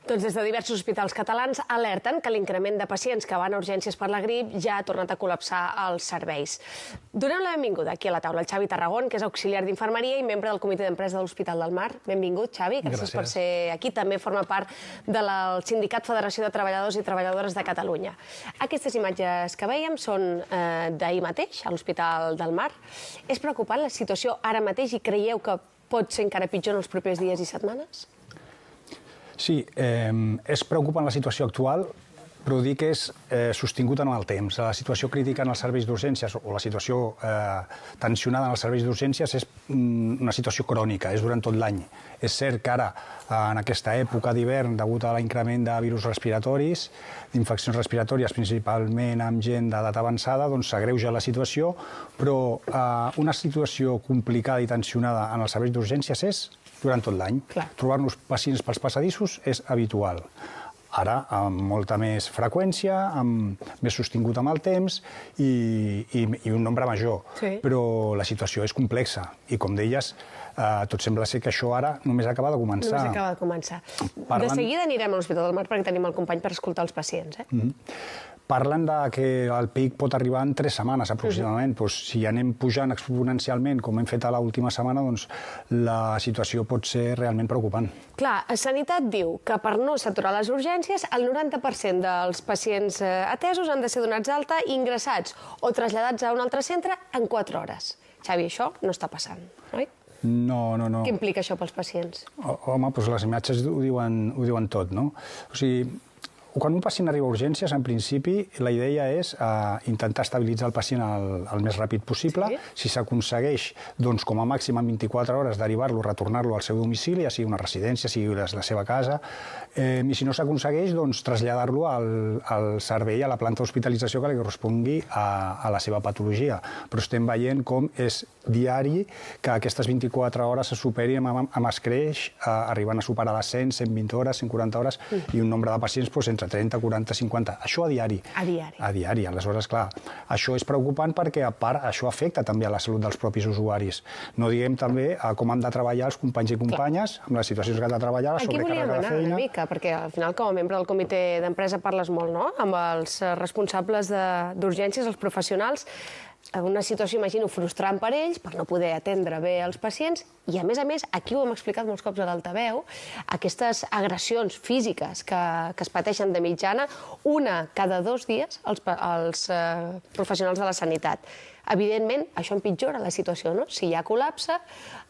Doncs des de diversos hospitals catalans alerten que l'increment de pacients que van a urgències per la grip ja ha tornat a col·lapsar els serveis. Donem la benvinguda aquí a la taula al Xavi Tarragón, que és auxiliar d'infermeria i membre del comitè d'empresa de l'Hospital del Mar. Benvingut, Xavi. Gràcies per ser aquí. També forma part del Sindicat Federació de Treballadors i Treballadores de Catalunya. Aquestes imatges que veiem són d'ahir mateix, a l'Hospital del Mar. És preocupant la situació ara mateix i creieu que pot ser encara pitjor en els propers dies i setmanes? Sí, és preocupant la situació actual, però dic que és sostinguda en el temps. La situació crítica en els serveis d'urgències o la situació tensionada en els serveis d'urgències és una situació crònica, és durant tot l'any. És cert que ara, en aquesta època d'hivern, degut a l'increment de virus respiratoris, d'infeccions respiratòries, principalment amb gent d'edat avançada, doncs s'agreuja la situació, però una situació complicada i tensionada en els serveis d'urgències és durant tot l'any. Trobar-nos pacients pels passadissos és habitual. Ara, amb molta més freqüència, més sostingut amb el temps i un nombre major. Però la situació és complexa i, com deies, tot sembla ser que això ara només acaba de començar. Només acaba de començar. De seguida anirem a l'Hospital del Mar perquè tenim el company per escoltar els pacients. Parlen que el pic pot arribar en 3 setmanes, aproximadament. Si anem pujant exponencialment, com hem fet a l'última setmana, doncs la situació pot ser realment preocupant. Clar, Sanitat diu que per no saturar les urgències, el 90% dels pacients atesos han de ser donats d'alta i ingressats o traslladats a un altre centre en 4 hores. Xavi, això no està passant, oi? No. Què implica això pels pacients? Home, doncs les imatges ho diuen tot, no? O sigui, quan un pacient arriba a urgències, en principi, la idea és intentar estabilitzar el pacient el més ràpid possible. Si s'aconsegueix, doncs, com a màxim en 24 hores, derivar-lo, retornar-lo al seu domicili, ja sigui una residència, sigui la seva casa, i si no s'aconsegueix, doncs, traslladar-lo al servei, a la planta d'hospitalització que li correspongui a la seva patologia. Però estem veient com és diari que aquestes 24 hores se superin amb escreix, arribant a superar les 100, 120 hores, 140 hores, i un nombre de pacients entre 30, 40, 50. Això a diari. A diari. A diari. Aleshores, clar, això és preocupant perquè, a part, això afecta també a la salut dels propis usuaris. No diguem també com han de treballar els companys i companyes, amb les situacions que han de treballar, la sobrecàrrega de feina. Aquí volíem anar una mica, perquè al final, com a membre del comitè d'empresa, parles molt, no?, amb els responsables d'urgències, els professionals, una situació, imagino, frustrant per ells, per no poder atendre bé els pacients, i a més, aquí ho hem explicat molts cops a l'altaveu, aquestes agressions físiques que es pateixen de mitjana, una cada 2 dies als professionals de la sanitat. Evidentment, això empitjora la situació, no? Si hi ha col·lapse,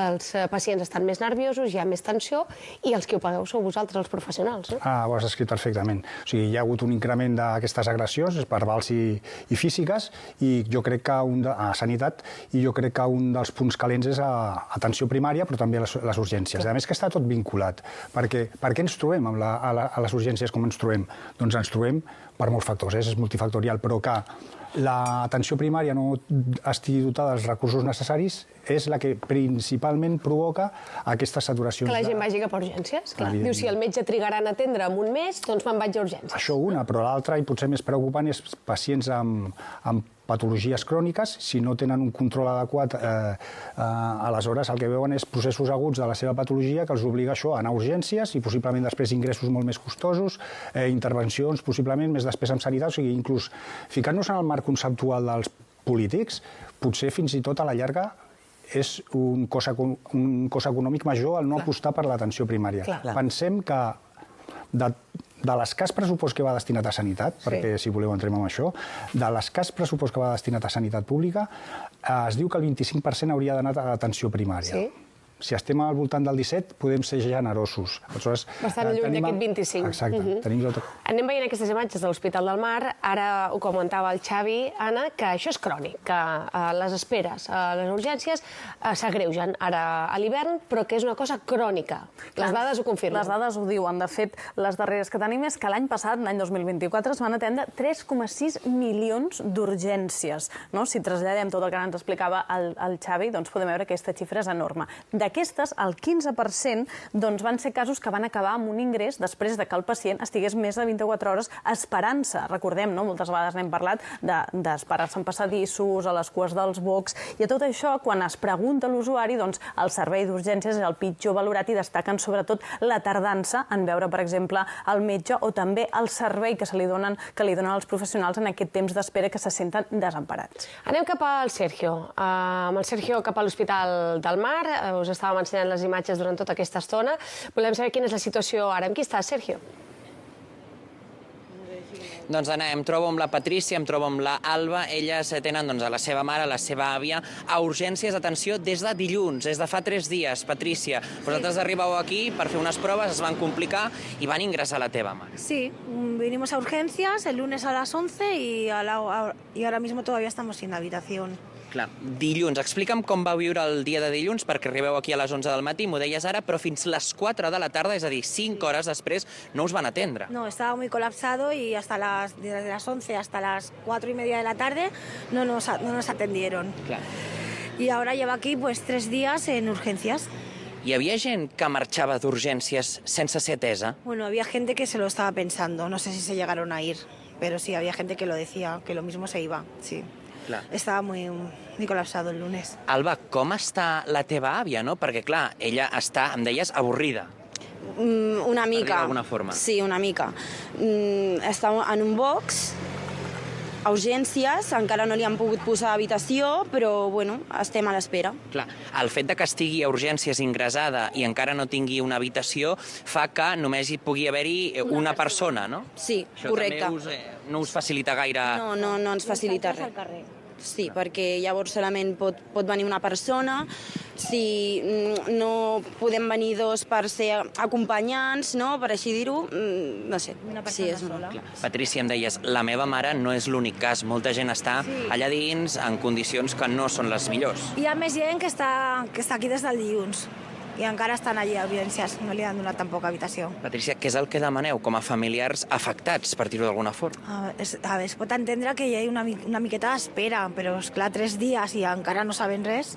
els pacients estan més nerviosos, hi ha més tensió, i els que ho pagueu sou vosaltres, els professionals, no? Ho has escrit perfectament. O sigui, hi ha hagut un increment d'aquestes agressions verbals i físiques, i jo crec que a Sanitat, i jo crec que un dels punts calents és atenció primària, però també a les urgències. A més que està tot vinculat. Per què ens trobem a les urgències com ens trobem? Doncs ens trobem per molts factors, és multifactorial, però que l'atenció primària no estigui dotada dels recursos necessaris és la que principalment provoca aquestes saturacions. Que la gent vagi cap a urgències, clar. Diu, si el metge trigarà en atendre en un mes, doncs me'n vaig a urgències. Això una, però l'altra, i potser més preocupant, és pacients amb patologies cròniques, si no tenen un control adequat, aleshores el que veuen és processos aguts de la seva patologia que els obliga això a anar a urgències i possiblement després ingressos molt més costosos, intervencions possiblement més després en sanitat, o sigui, inclús ficant-nos en el marc conceptual dels polítics, potser fins i tot a la llarga és un cost econòmic major el no apostar per l'atenció primària. Pensem que de l'escàs pressupost que va destinat a sanitat, perquè si voleu entrem en això, de l'escàs pressupost que va destinat a sanitat pública, es diu que el 25% hauria d'anar a atenció primària. Si estem al voltant del 17, podem ser generosos. Bastant lluny d'aquest 25. Exacte. Anem veient aquestes imatges de l'Hospital del Mar. Ara ho comentava el Xavi, Anna, que això és crònic, que les esperes a les urgències s'agreugen ara a l'hivern, però que és una cosa crònica. Les dades ho confirmen. Les dades ho diuen. De fet, les darreres que tenim és que l'any passat, l'any 2024, es van atendre 3,6 milions d'urgències. Si traslladem tot el que ens explicava el Xavi, doncs podem veure que aquesta xifra és enorme. d'aquestes, el 15% van ser casos que van acabar amb un ingrés després de que el pacient estigués més de 24 hores esperant-se. Recordem, moltes vegades n'hem parlat d'esperar-se en passadissos, a les cues dels bocs, i a tot això, quan es pregunta a l'usuari, el servei d'urgències és el pitjor valorat i destaquen sobretot la tardança en veure, per exemple, el metge o també el servei que li donen als professionals en aquest temps d'espera que se senten desemparats. Anem cap al Sergio. Amb el Sergio cap a l'Hospital del Mar. Us estàvem ensenyant les imatges durant tota aquesta estona. Volem saber quina és la situació ara. Amb qui estàs, Sergio? Doncs Anna, em trobo amb la Patrícia, em trobo amb la Alba. Elles tenen a la seva mare, a la seva àvia, a urgències d'atenció des de dilluns, des de fa 3 dies. Patrícia, vosaltres arribeu aquí per fer unes proves, es van complicar i van ingressar a la teva mare. Sí, vinimos a urgencias el lunes a las 11 y ahora mismo todavía estamos sin habitación. Clar, dilluns. Explica'm com va viure el dia de dilluns, perquè arribeu aquí a les 11 del matí, m'ho deies ara, però fins les 4 de la tarda, és a dir, 5 hores després, no us van atendre. No, estaba muy colapsado y desde las 11 hasta las 4:30 de la tarde no nos atendieron. Clar. Y ahora llevo aquí 3 días en urgencias. Hi havia gent que marxava d'urgències sense ser atesa? Bueno, había gente que se lo estaba pensando, no sé si se llegaron a ir, pero sí, había gente que lo decía, que lo mismo se iba, sí. Clar. Estava muy colapsado el lunes. Alba, com està la teva àvia, no? Perquè, clar, ella està, em deies, avorrida. Una mica. D'alguna forma. Sí, una mica. Està en un box, a urgències, encara no li han pogut posar habitació, però, bueno, estem a l'espera. Clar, el fet de que estigui a urgències ingressada i encara no tingui una habitació fa que només hi pugui haver-hi una persona, no? Sí, això correcte. Això també no us facilita gaire... No ens facilita res. Sí, perquè llavors solament pot venir una persona, si no podem venir dos per ser acompanyants, no? Per així dir-ho, no sé. Una persona sola. Clar. Patrícia, em deies, la meva mare no és l'únic cas. Molta gent està allà dins en condicions que no són les millors. Hi ha més gent que està aquí des del dilluns i encara estan allí a urgències, no li han donat tampoc habitació. Patrícia, què és el que demaneu com a familiars afectats, per dir-ho d'alguna forma? Es pot entendre que hi ha una miqueta d'espera, però, esclar, 3 dies i encara no saben res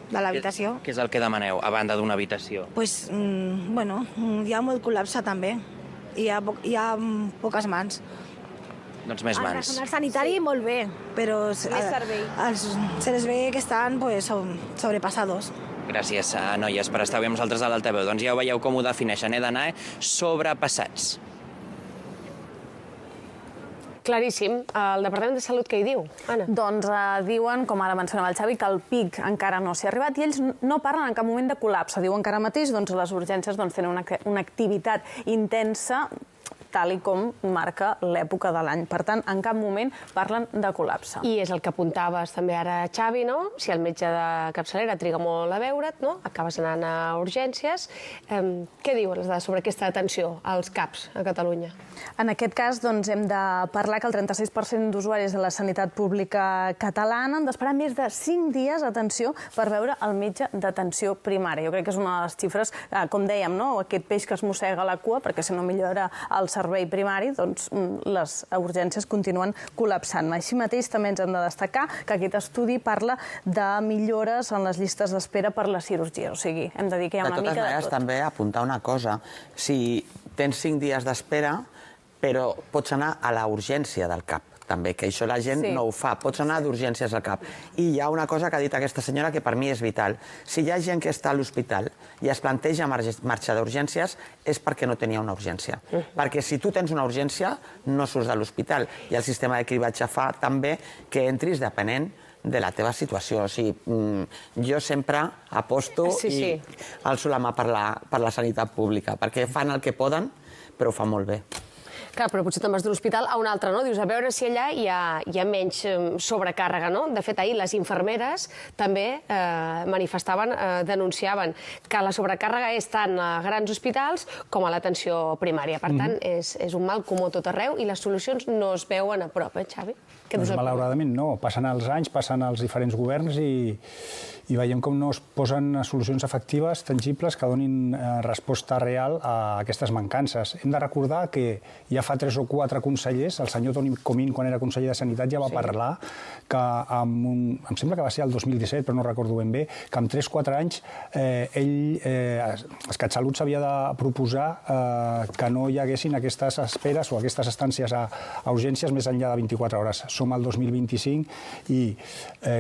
de l'habitació. Què és el que demaneu, a banda d'una habitació? Pues, bueno, hi ha molt col·lapse també. Hi ha poques mans. Doncs més El mans. personal sanitari molt bé, però se les ve que estan sobrepassados. Gràcies, noies, per estar avui amb nosaltres a l'Altaveu. Doncs ja ho veieu com ho defineixen, d'anar sobrepassats. Claríssim. El Departament de Salut què hi diu, Anna? Doncs diuen, com ara mencionava el Xavi, que el pic encara no s'hi ha arribat i ells no parlen en cap moment de col·lapse. Diuen que ara mateix les urgències tenen una activitat intensa tal com marca l'època de l'any. Per tant, en cap moment parlen de col·lapse. I és el que apuntaves també ara, Xavi, no? Si el metge de capçalera triga molt a veure't, no? Acabes anant a urgències. Què diuen les dades sobre aquesta atenció als CAPs a Catalunya? En aquest cas, doncs, hem de parlar que el 36% d'usuaris de la sanitat pública catalana han d'esperar més de 5 dies, atenció, per veure el metge d'atenció primària. Jo crec que és una de les xifres, com dèiem, no? Aquest peix que es mossega la cua, perquè si no millora el servei primari, doncs les urgències continuen col·lapsant. Així mateix també ens hem de destacar que aquest estudi parla de millores en les llistes d'espera per la cirurgia. O sigui, hem de dir que hi ha una mica de tot. De totes maneres, també apuntar una cosa. Si tens 5 dies d'espera, però pots anar a la urgència del CAP, també, que això la gent no ho fa. Pots anar d'urgències al CAP. I hi ha una cosa que ha dit aquesta senyora que per mi és vital. Si hi ha gent que està a l'hospital i es planteja marxar d'urgències és perquè no tenia una urgència. Perquè si tu tens una urgència, no surts de l'hospital. I el sistema de cribatge fa també que entris depenent de la teva situació. O sigui, jo sempre aposto i alço la mà per la sanitat pública, perquè fan el que poden, però ho fan molt bé. Clar, però potser te'n vas de l'hospital a un altre, no? Dius, a veure si allà hi ha menys sobrecàrrega, no? De fet, ahir les infermeres també manifestaven, denunciaven que la sobrecàrrega és tant a grans hospitals com a l'atenció primària. Per tant, és un mal comú a tot arreu i les solucions no es veuen a prop, Xavi? Malauradament no. Passen els anys, passen els diferents governs i i veiem com no es posen solucions efectives, tangibles, que donin resposta real a aquestes mancances. Hem de recordar que ja fa 3 o 4 consellers, el senyor Toni Comín, quan era conseller de Sanitat, ja va parlar que em sembla que va ser el 2017, però no recordo ben bé, que en 3-4 anys el CatSalut s'havia de proposar que no hi haguessin aquestes esperes o aquestes estàncies a urgències més enllà de 24 hores. Som al 2025 i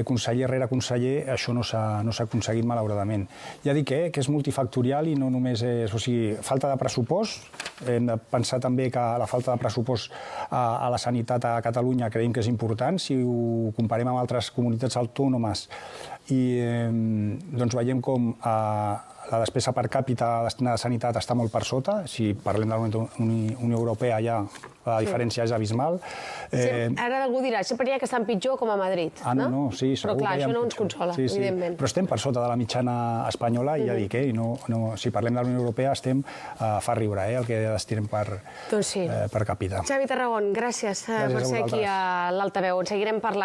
conseller rere conseller això no s'ha aconseguit malauradament. Ja dic que és multifactorial i no només és... O sigui, falta de pressupost, hem de pensar també que la falta de pressupost a la sanitat a Catalunya creiem que és important si ho comparem amb altres comunitats autònomes i doncs veiem com la despesa per càpita destinada a sanitat està molt per sota. Si parlem de la Unió Europea, ja la diferència és abismal. Ara algú dirà, sempre n'hi ha que estan pitjor com a Madrid, no? No, sí, segur. Però clar, això no ens consola, evidentment. Però estem per sota de la mitjana espanyola i ja dic, si parlem de la Unió Europea fa riure el que destinem per càpita. Xavi Tarragón, gràcies per ser aquí a l'Altaveu. En seguirem parlant.